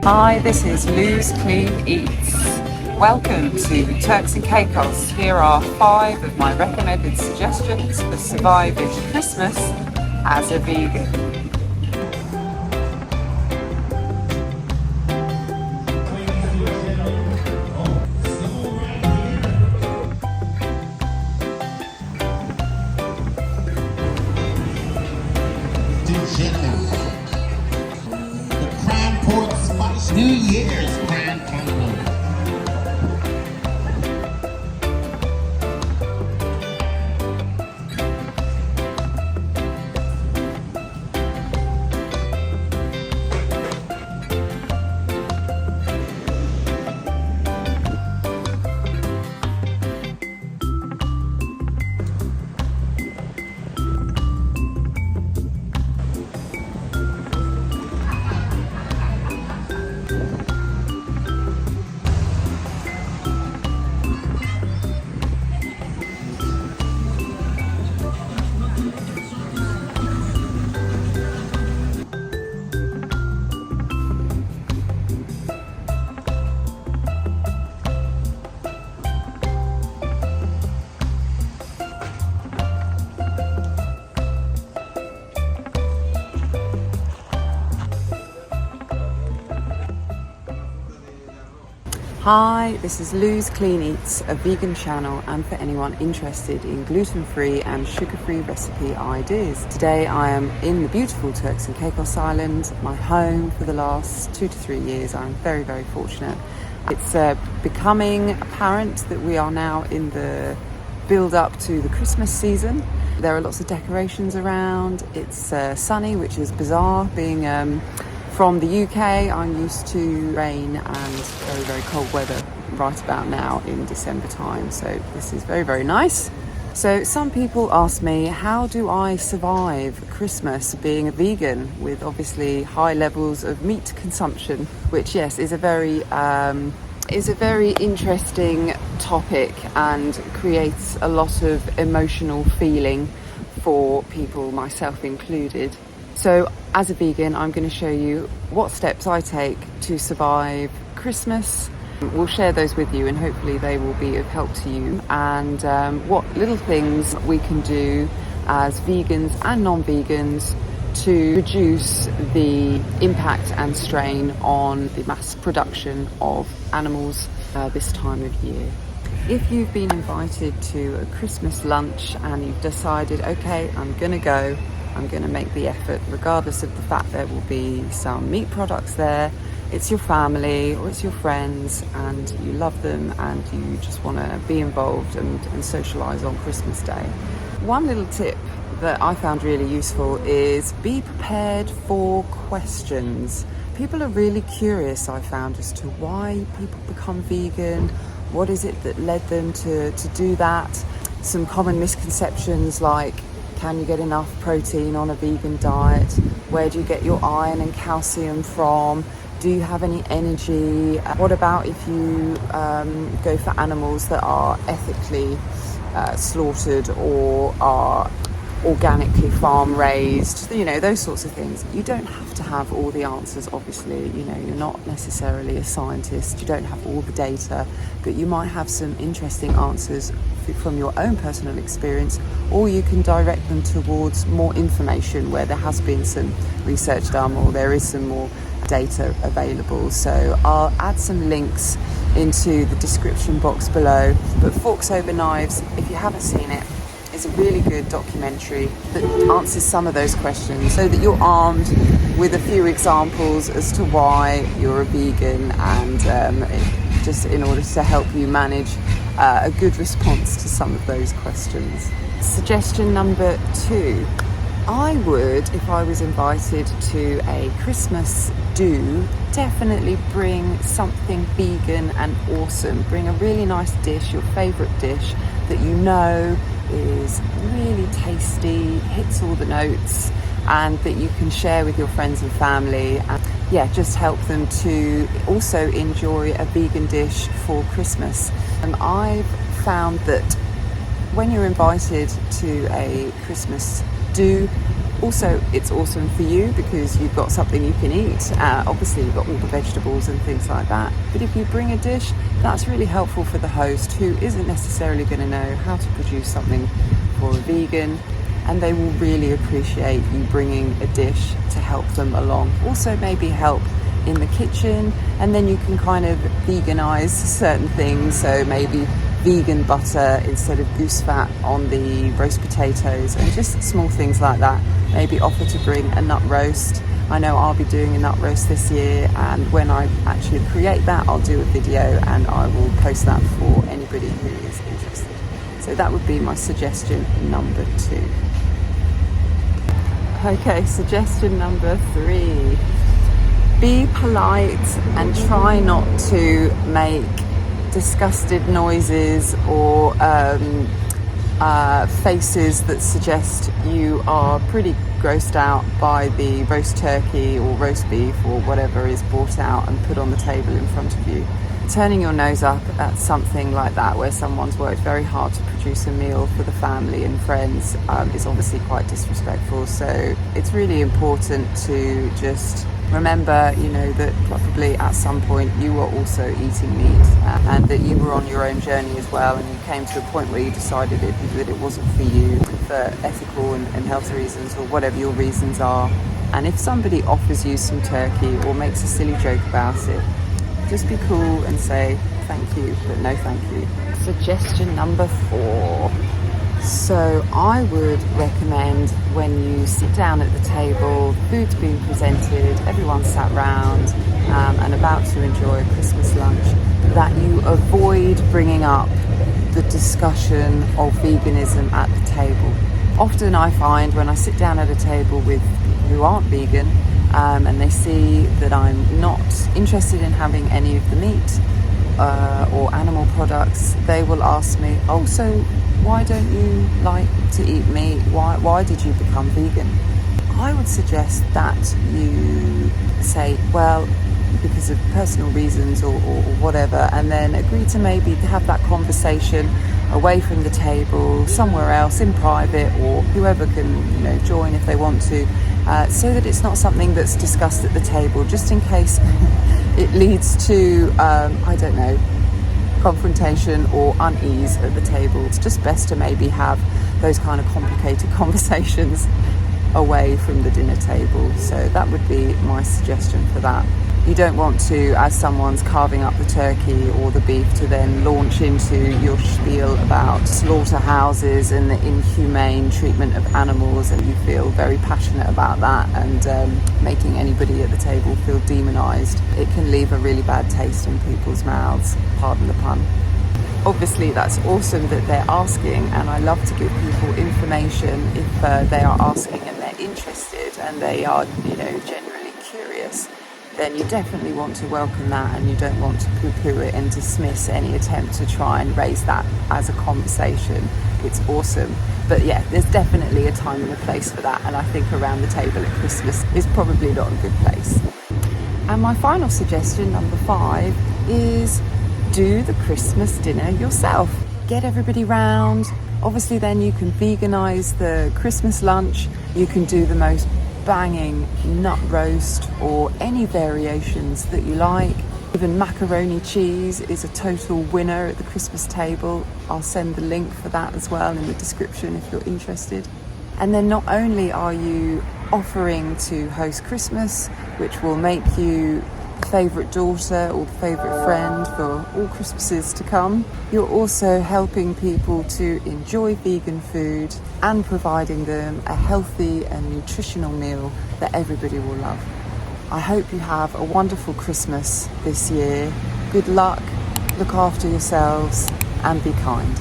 Hi, this is Lou's Clean Eats. Welcome to Turks and Caicos. Here are 5 of my recommended suggestions for surviving Christmas as a vegan. New Year's Grand Final. Hi, this is Lou's Clean Eats, a vegan channel, and for anyone interested in gluten-free and sugar-free recipe ideas. Today I am in the beautiful Turks and Caicos Island, my home for the last 2 to 3 years. I'm very, very fortunate. It's becoming apparent that we are now in the build-up to the Christmas season. There are lots of decorations around. It's sunny, which is bizarre, being from the UK. I'm used to rain and very, very cold weather right about now in December time. So this is very, very nice. So some people ask me, how do I survive Christmas being a vegan with obviously high levels of meat consumption, which yes, is a very interesting topic and creates a lot of emotional feeling for people, myself included. So as a vegan, I'm going to show you what steps I take to survive Christmas. We'll share those with you and hopefully they will be of help to you, and what little things we can do as vegans and non-vegans to reduce the impact and strain on the mass production of animals this time of year. If you've been invited to a Christmas lunch and you've decided, okay, I'm going to make the effort, regardless of the fact there will be some meat products there, it's your family or it's your friends and you love them and you just want to be involved and socialise on Christmas Day. One little tip that I found really useful is be prepared for questions. People are really curious, I found, as to why people become vegan. What is it that led them to do that? Some common misconceptions like, can you get enough protein on a vegan diet? Where do you get your iron and calcium from? Do you have any energy? What about if you go for animals that are ethically slaughtered or are organically farm raised? You know, those sorts of things. You don't have to have all the answers, obviously. You know, you're not necessarily a scientist. You don't have all the data, but you might have some interesting answers from your own personal experience, or you can direct them towards more information where there has been some research done or there is some more data available. So I'll add some links into the description box below. But Forks Over Knives, if you haven't seen it, is a really good documentary that answers some of those questions so that you're armed with a few examples as to why you're a vegan, and just in order to help you manage a good response to some of those questions. Suggestion number 2. I would, if I was invited to a Christmas do, definitely bring something vegan and awesome. Bring a really nice dish, your favourite dish that you know is really tasty, hits all the notes, and that you can share with your friends and family, and just help them to also enjoy a vegan dish for Christmas. I've found that when you're invited to a Christmas do, Also, it's awesome for you because you've got something you can eat. Obviously, you've got all the vegetables and things like that. But if you bring a dish, that's really helpful for the host who isn't necessarily going to know how to produce something for a vegan. And they will really appreciate you bringing a dish to help them along. Also, maybe help in the kitchen, and then you can kind of veganize certain things. So maybe vegan butter instead of goose fat on the roast potatoes, and just small things like that. Maybe offer to bring a nut roast. I know I'll be doing a nut roast this year, and when I actually create that, I'll do a video and I will post that for anybody who is interested. So that would be my suggestion number 2. Okay, suggestion number 3. Be polite and try not to make disgusted noises or faces that suggest you are pretty grossed out by the roast turkey or roast beef or whatever is brought out and put on the table in front of you. Turning your nose up at something like that, where someone's worked very hard to produce a meal for the family and friends, is obviously quite disrespectful. So it's really important to just remember, that probably at some point you were also eating meat, and that you were on your own journey as well, and you came to a point where you decided that it wasn't for you for ethical and health reasons, or whatever your reasons are. And if somebody offers you some turkey or makes a silly joke about it, just be cool and say thank you, but no thank you. Suggestion number 4. So I would recommend, when you sit down at the table, food's being presented, everyone's sat round and about to enjoy a Christmas lunch, that you avoid bringing up the discussion of veganism at the table. Often I find when I sit down at a table with people who aren't vegan, and they see that I'm not interested in having any of the meat or animal products, they will ask me, oh, so why don't you like to eat meat? Why did you become vegan? I would suggest that you say, well, because of personal reasons or whatever, and then agree to maybe have that conversation away from the table, somewhere else in private, or whoever can join if they want to, so that it's not something that's discussed at the table, just in case it leads to confrontation or unease at the table. It's just best to maybe have those kind of complicated conversations away from the dinner table. So that would be my suggestion for that. You don't want to, as someone's carving up the turkey or the beef, to then launch into your spiel about slaughterhouses and the inhumane treatment of animals, and you feel very passionate about that, and making anybody at the table feel demonized. It can leave a really bad taste in people's mouths, pardon the pun. Obviously that's awesome that they're asking, and I love to give people information if they are asking and they're interested and they are genuinely curious. Then you definitely want to welcome that, and you don't want to poo-poo it and dismiss any attempt to try and raise that as a conversation. It's awesome. But yeah, there's definitely a time and a place for that, and I think around the table at Christmas is probably not a good place. And my final suggestion, number 5, is do the Christmas dinner yourself. Get everybody round. Obviously then you can veganize the Christmas lunch. You can do the most banging nut roast or any variations that you like. Even macaroni cheese is a total winner at the Christmas table. I'll send the link for that as well in the description if you're interested. And then not only are you offering to host Christmas, which will make you the favourite daughter or the favourite friend for all Christmases to come, you're also helping people to enjoy vegan food and providing them a healthy and nutritional meal that everybody will love. I hope you have a wonderful Christmas this year. Good luck, look after yourselves, and be kind.